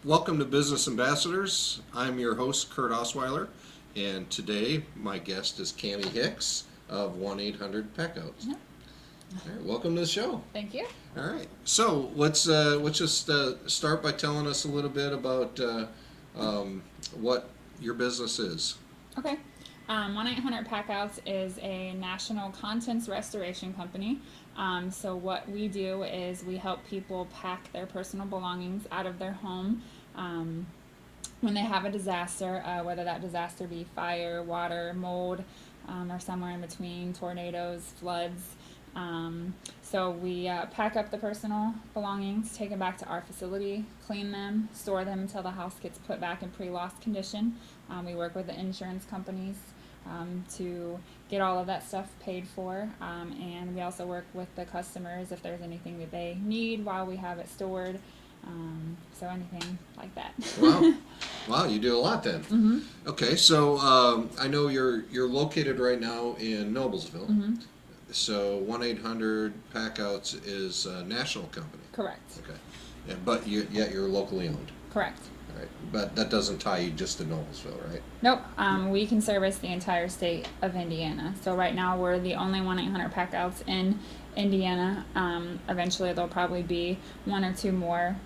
Welcome to Business Ambassadors. I'm your host, Curt Osweiler, and today my guest is Camie Hicks of 1-800-PACKOUTS. Yep. All right, welcome to the show. Thank you. All right, so let's just start by telling us a little bit about what your business is. Okay. 1-800-PACKOUTS is a national contents restoration company. So what we do is we help people pack their personal belongings out of their home when they have a disaster, whether that disaster be fire, water, mold, or somewhere in between, tornadoes, floods. So we pack up the personal belongings, take them back to our facility, clean them, store them until the house gets put back in pre-loss condition. We work with the insurance companies to get all of that stuff paid for, and we also work with the customers if there's anything that they need while we have it stored, so anything like that. Wow, you do a lot then. Mm-hmm. Okay, so I know you're located right now in Noblesville. Mm-hmm. So 1-800-PACKOUTS is a national company. Correct. Okay, but yet you're locally owned. Correct. All right, but that doesn't tie you just to Noblesville, right? Nope. We can service the entire state of Indiana. So right now we're the only 1-800-PACKOUTS in Indiana. Eventually there'll probably be one or two more,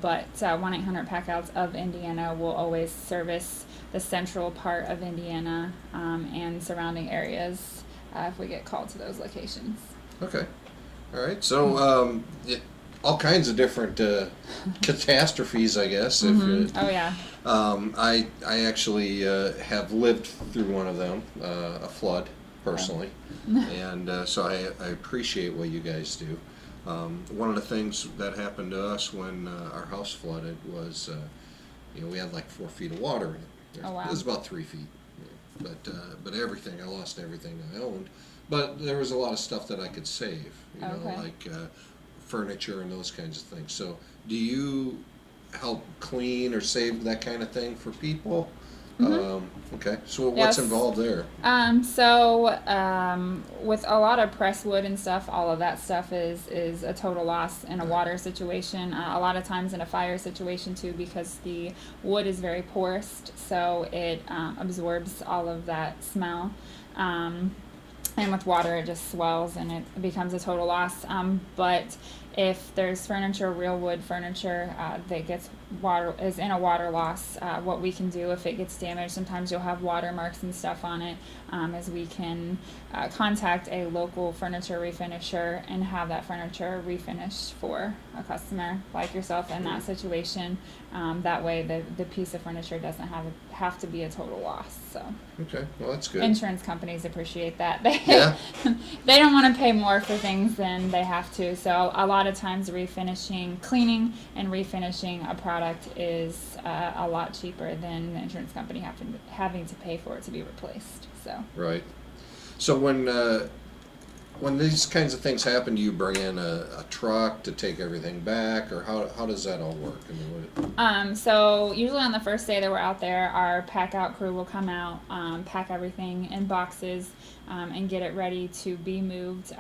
but 1-800-PACKOUTS of Indiana will always service the central part of Indiana and surrounding areas if we get called to those locations. Okay, all right. So all kinds of different catastrophes, I guess. Mm-hmm. Oh yeah. I actually have lived through one of them, a flood, personally, and so I appreciate what you guys do. One of the things that happened to us when our house flooded was, we had like 4 feet of water in it. Oh, wow. It was about 3 feet, but everything, I lost everything I owned. But there was a lot of stuff that I could save, Okay. like furniture and those kinds of things. So do you help clean or save that kind of thing for people? Mm-hmm. Okay, so what's Yes. involved there? With a lot of press wood and stuff, all of that stuff is a total loss in a water situation. A lot of times in a fire situation too, because the wood is very porous, so it absorbs all of that smell. And with water, it just swells and it becomes a total loss. But if there's furniture, real wood furniture that gets is in a water loss, what we can do if it gets damaged, sometimes you'll have watermarks and stuff on it, is we can contact a local furniture refinisher and have that furniture refinished for a customer like yourself in that situation. That way the piece of furniture doesn't have to be a total loss. So Okay, well that's good. insurance companies appreciate that. Yeah. They don't want to pay more for things than they have to. So a lot of times cleaning and refinishing a product is a lot cheaper than the insurance company having to pay for it to be replaced. So Right. So when these kinds of things happen, do you bring in a truck to take everything back, or how does that all work? I mean, so usually on the first day that we're out there, our pack out crew will come out, pack everything in boxes, and get it ready to be moved.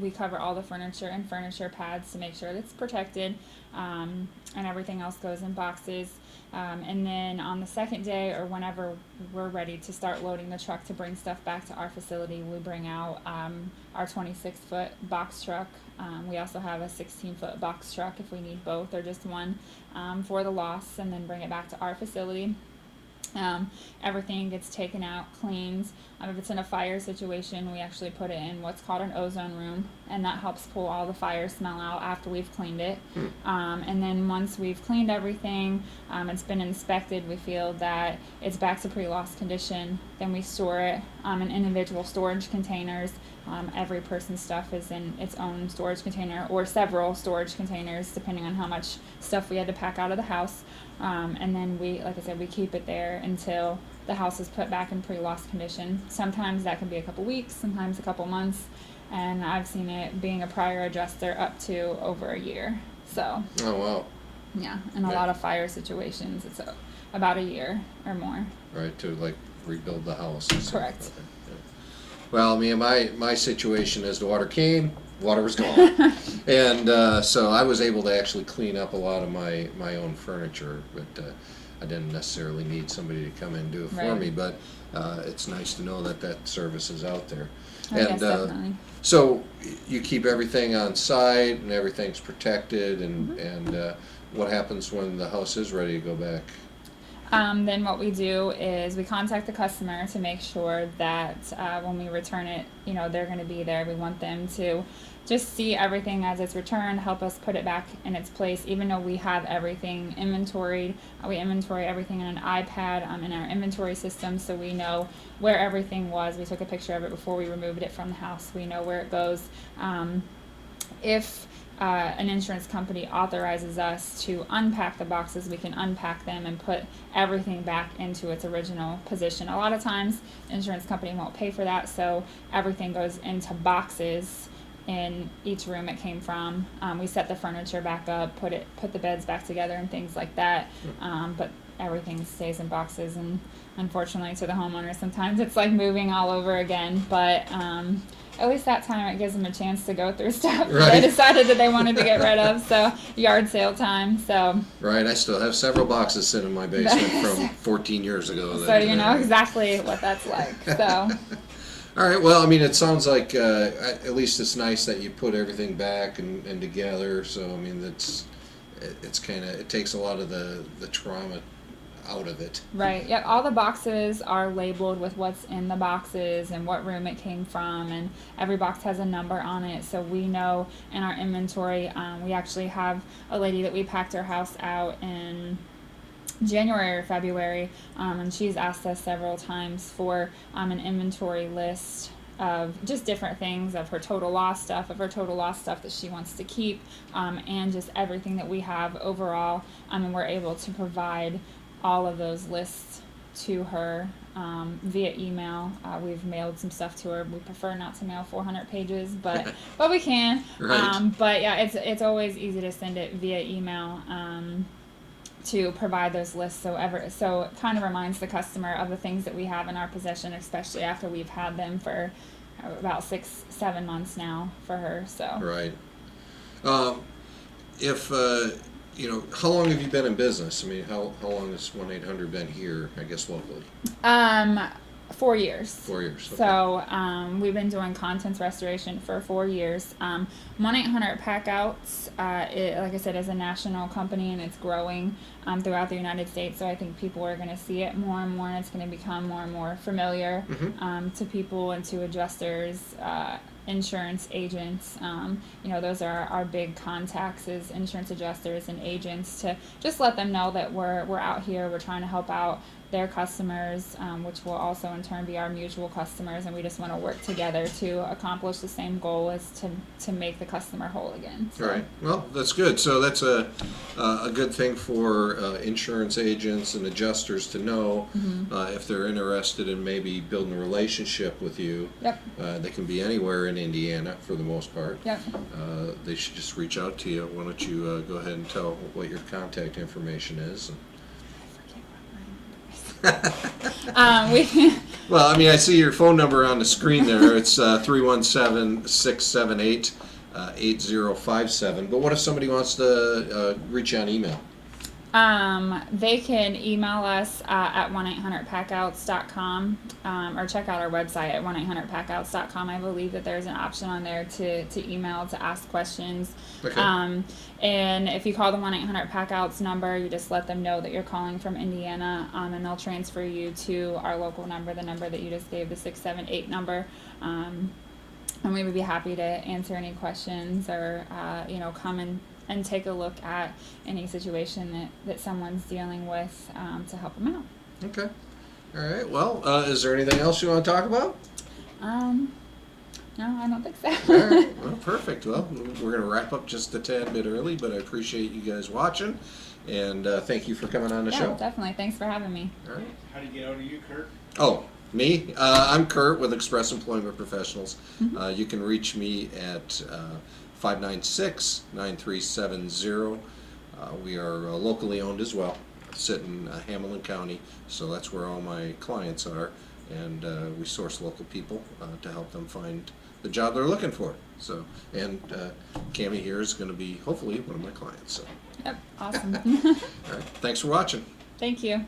We cover all the furniture and furniture pads to make sure that it's protected, and everything else goes in boxes. And then on the second day, or whenever we're ready to start loading the truck to bring stuff back to our facility, we bring out our 26-foot box truck. We also have a 16-foot box truck if we need both or just one for the loss, and then bring it back to our facility. Everything gets taken out, cleaned. If it's in a fire situation, we actually put it in what's called an ozone room, and that helps pull all the fire smell out after we've cleaned it. And then once we've cleaned everything, it's been inspected, we feel that it's back to pre-loss condition, then we store it in individual storage containers. Every person's stuff is in its own storage container or several storage containers depending on how much stuff we had to pack out of the house. And then like I said, we keep it there until the house is put back in pre-loss condition. Sometimes that can be a couple weeks, sometimes a couple months, and I've seen it being a prior adjuster up to over a year. So oh wow. Yeah, in a lot of fire situations, it's about a year or more. Right, to like rebuild the house. Correct. Okay. Yeah. Well, I mean, my situation is the water came, water was gone. And so I was able to actually clean up a lot of my own furniture, but I didn't necessarily need somebody to come in and do it for me. But it's nice to know that that service is out there. Yes, definitely. So you keep everything on site and everything's protected, and what happens when the house is ready to go back? Then what we do is we contact the customer to make sure that when we return it, you know, they're going to be there. We want them to just see everything as it's returned, help us put it back in its place. Even though we have everything inventoried, we inventory everything in an iPad in our inventory system, so we know where everything was. We took a picture of it before we removed it from the house. We know where it goes. If an insurance company authorizes us to unpack the boxes, we can unpack them and put everything back into its original position. A lot of times, the insurance company won't pay for that, so everything goes into boxes in each room it came from. We set the furniture back up, put the beds back together and things like that, but everything stays in boxes, and unfortunately to the homeowner sometimes it's like moving all over again, but at least that time it gives them a chance to go through stuff they decided that they wanted to get rid of. So yard sale time. So right, I still have several boxes sitting in my basement from 14 years ago. So you know exactly what that's like. So. All right. Well, I mean, it sounds like at least it's nice that you put everything back and together. So I mean, it's kind of, it takes a lot of the trauma out of it. Right. Yep. All the boxes are labeled with what's in the boxes and what room it came from, and every box has a number on it, so we know in our inventory. We actually have a lady that we packed her house out in January or February, and she's asked us several times for an inventory list of just different things, of her total loss stuff, that she wants to keep, and just everything that we have overall. And we're able to provide all of those lists to her via email. We've mailed some stuff to her. We prefer not to mail 400 pages, but we can. Right. But yeah, it's always easy to send it via email to provide those lists. So it kind of reminds the customer of the things that we have in our possession, especially after we've had them for about 6-7 months now for her. So right. If how long have you been in business? I mean, how long has 1-800 been here, I guess, locally? 4 years. 4 years. Okay. So we've been doing contents restoration for 4 years. 1-800 Packouts, like I said, is a national company, and it's growing throughout the United States. So I think people are going to see it more and more, and it's going to become more and more familiar to people and to adjusters, insurance agents. Those are our big contacts, is insurance adjusters and agents, to just let them know that we're out here, we're trying to help out their customers, which will also in turn be our mutual customers, and we just want to work together to accomplish the same goal, is to make the customer whole again. So. All right. Well, that's good. So that's a good thing for insurance agents and adjusters to know if they're interested in maybe building a relationship with you. Yep. They can be anywhere in Indiana for the most part. Yep. They should just reach out to you. Why don't you go ahead and tell what your contact information is? Well, I mean, I see your phone number on the screen there. It's 317-678-8057. But what if somebody wants to reach you on email? They can email us at 1-800-Packouts.com, or check out our website at 1-800-Packouts.com. I believe that there's an option on there to email, to ask questions. Okay. And if you call the 1-800-Packouts number, you just let them know that you're calling from Indiana, and they'll transfer you to our local number, the number that you just gave, the 678 number. And we would be happy to answer any questions, or come and take a look at any situation that someone's dealing with, to help them out. Okay. All right. Well, is there anything else you want to talk about? No, I don't think so. All right. Well, perfect. Well, we're going to wrap up just a tad bit early, but I appreciate you guys watching, and thank you for coming on the show. Definitely. Thanks for having me. All right. How do you get out of you, Curt? Oh, me? I'm Curt with Express Employment Professionals. You can reach me at 596-9370. We are locally owned as well, sit in Hamilton County, so that's where all my clients are. and we source local people to help them find the job they're looking for. So, and Camie here is going to be hopefully one of my clients. So, Yep, awesome. all right, thanks for watching. Thank you.